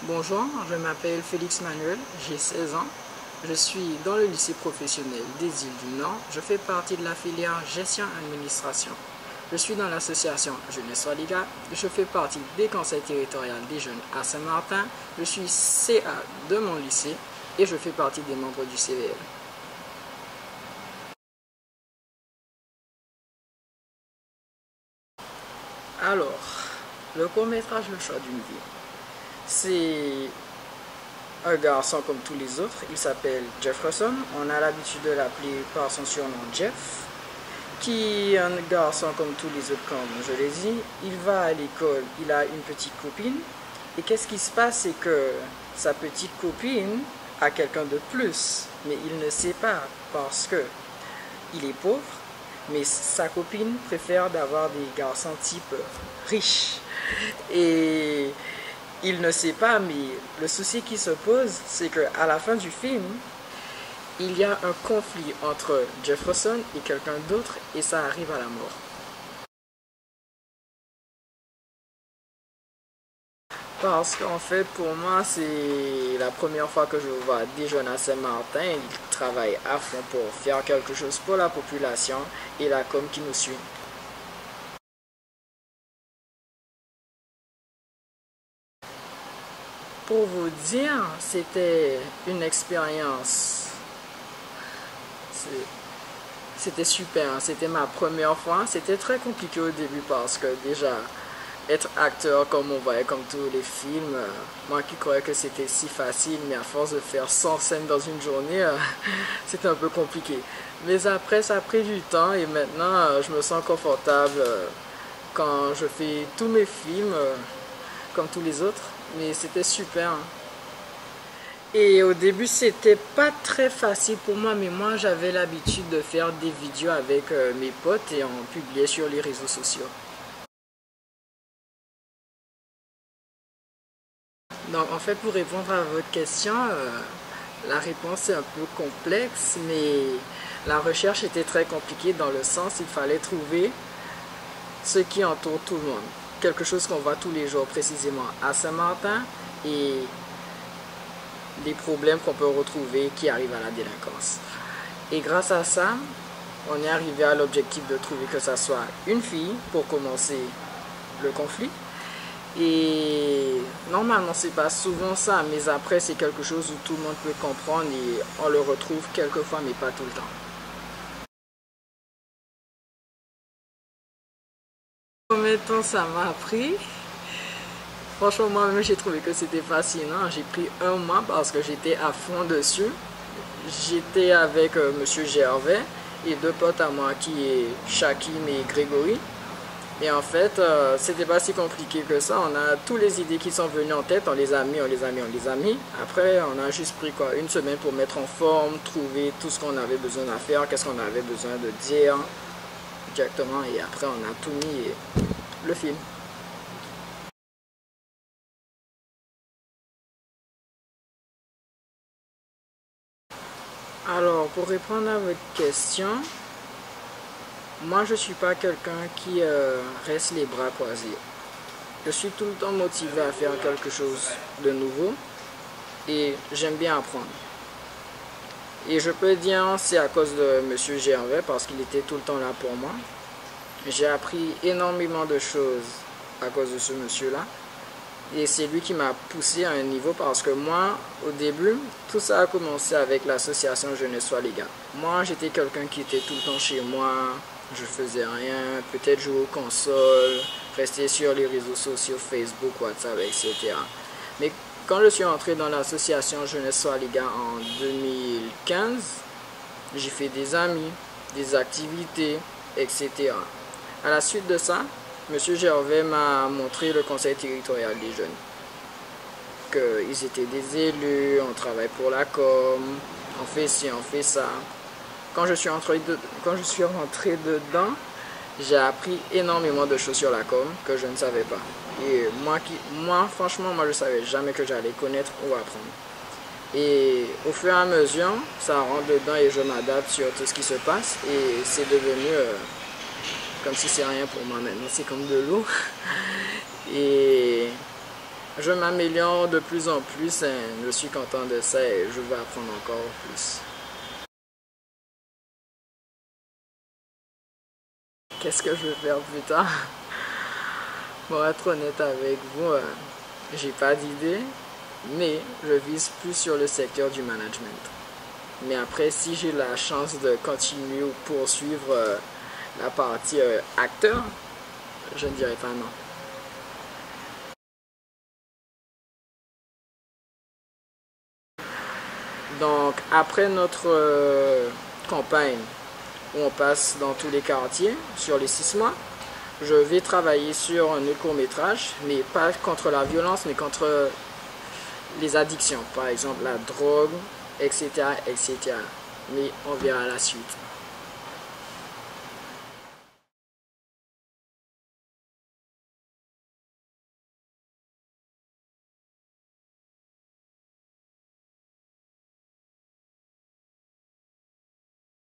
Bonjour, je m'appelle Félix Manuel, j'ai 16 ans. Je suis dans le lycée professionnel des Îles du Nord. Je fais partie de la filière gestion-administration. Je suis dans l'association Jeunesse Swaliga. Je fais partie des conseils territoriaux des jeunes à Saint-Martin. Je suis CA de mon lycée et je fais partie des membres du CVL. Alors, le court-métrage Le choix d'une vie. C'est un garçon comme tous les autres, il s'appelle Jefferson, on a l'habitude de l'appeler par son surnom Jeff, qui est un garçon comme tous les autres, comme je l'ai dit. Il va à l'école, il a une petite copine, et qu'est-ce qui se passe, c'est que sa petite copine a quelqu'un de plus, mais il ne sait pas parce que il est pauvre, mais sa copine préfère d'avoir des garçons type riches. Et il ne sait pas, mais le souci qui se pose, c'est qu'à la fin du film, il y a un conflit entre Jefferson et quelqu'un d'autre et ça arrive à la mort. Parce qu'en fait, pour moi, c'est la première fois que je vois des jeunes à Saint-Martin. Ils travaillent à fond pour faire quelque chose pour la population et la com qui nous suit. Pour vous dire, c'était une expérience. C'était super, c'était ma première fois. C'était très compliqué au début parce que déjà, être acteur comme on voyait comme tous les films, moi qui croyais que c'était si facile, mais à force de faire 100 scènes dans une journée, c'était un peu compliqué. Mais après, ça a pris du temps et maintenant, je me sens confortable quand je fais tous mes films comme tous les autres. Mais c'était super. Et au début, c'était pas très facile pour moi, mais moi, j'avais l'habitude de faire des vidéos avec mes potes et on publiait sur les réseaux sociaux. Donc, en fait, pour répondre à votre question, la réponse est un peu complexe, mais la recherche était très compliquée dans le sens il fallait trouver ce qui entoure tout le monde. Quelque chose qu'on voit tous les jours précisément à Saint-Martin et les problèmes qu'on peut retrouver qui arrivent à la délinquance. Et grâce à ça, on est arrivé à l'objectif de trouver que ça soit une fille pour commencer le conflit. Et normalement, c'est pas souvent ça, mais après, c'est quelque chose où tout le monde peut comprendre et on le retrouve quelquefois, mais pas tout le temps. Combien de temps ça m'a pris? Franchement, moi-même, j'ai trouvé que c'était fascinant. J'ai pris un mois parce que j'étais à fond dessus. J'étais avec Monsieur Gervais et deux potes à moi qui est Shakim et Grégory. Et en fait, c'était pas si compliqué que ça. On a toutes les idées qui sont venues en tête, on les a mis. Après, on a juste pris quoi, une semaine pour mettre en forme, trouver tout ce qu'on avait besoin à faire, qu'est-ce qu'on avait besoin de dire directement. Et après, on a tout mis et le film. Alors, pour répondre à votre question, moi je ne suis pas quelqu'un qui reste les bras croisés. Je suis tout le temps motivé à faire quelque chose de nouveau et j'aime bien apprendre. Et je peux dire c'est à cause de Monsieur Gervais parce qu'il était tout le temps là pour moi. J'ai appris énormément de choses à cause de ce monsieur-là. Et c'est lui qui m'a poussé à un niveau parce que moi, au début, tout ça a commencé avec l'association Jeunesse Swaliga. Moi, j'étais quelqu'un qui était tout le temps chez moi, je faisais rien, peut-être jouer aux consoles, rester sur les réseaux sociaux, Facebook, WhatsApp, etc. Mais quand je suis entré dans l'association Jeunesse Swaliga en 2015, j'ai fait des amis, des activités, etc. À la suite de ça, Monsieur Gervais m'a montré le conseil territorial des jeunes. Qu'ils étaient des élus, on travaille pour la com, on fait ci, on fait ça. Quand je suis rentré dedans, j'ai appris énormément de choses sur la com que je ne savais pas. Et franchement, je ne savais jamais que j'allais connaître ou apprendre. Et au fur et à mesure, ça rentre dedans et je m'adapte sur tout ce qui se passe. Et c'est devenu comme si c'est rien pour moi maintenant, c'est comme de l'eau. Et je m'améliore de plus en plus et je suis content de ça et je veux apprendre encore plus. Qu'est-ce que je vais faire plus tard? Pour être honnête avec vous, j'ai pas d'idée, mais je vise plus sur le secteur du management. Mais après, si j'ai la chance de continuer ou poursuivre la partie acteur, je ne dirais pas non. Donc, après notre campagne, où on passe dans tous les quartiers, sur les 6 mois, je vais travailler sur un autre court-métrage, mais pas contre la violence, mais contre les addictions, par exemple la drogue, etc., etc. Mais on verra la suite.